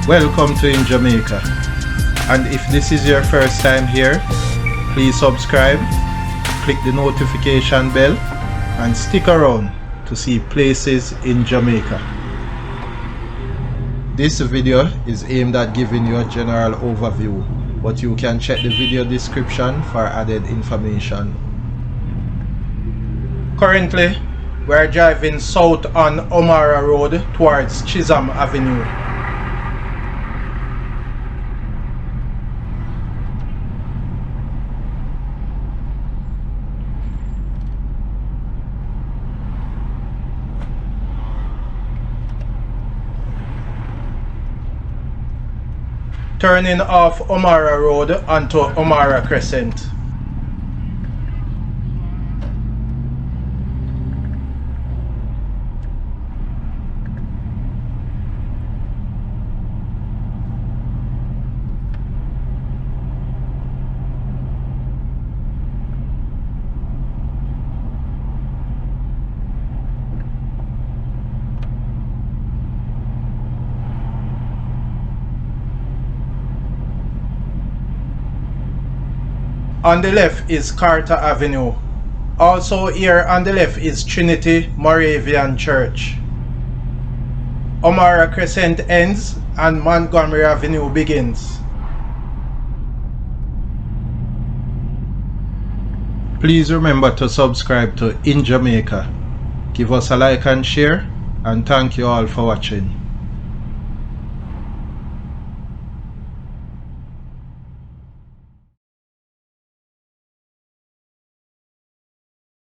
Welcome to InJamaica, and if this is your first time here, please subscribe, click the notification bell and stick around to see places in Jamaica. This video is aimed at giving you a general overview, but you can check the video description for added information. Currently, we are driving south on Omara Road towards Chisholm Avenue. Turning off Omara Road onto Omara Crescent. On the left is Carter Avenue. Also here on the left is Trinity Moravian Church. Omara Crescent ends and Montgomery Avenue begins. Please remember to subscribe to InJamaica. Give us a like and share, and thank you all for watching.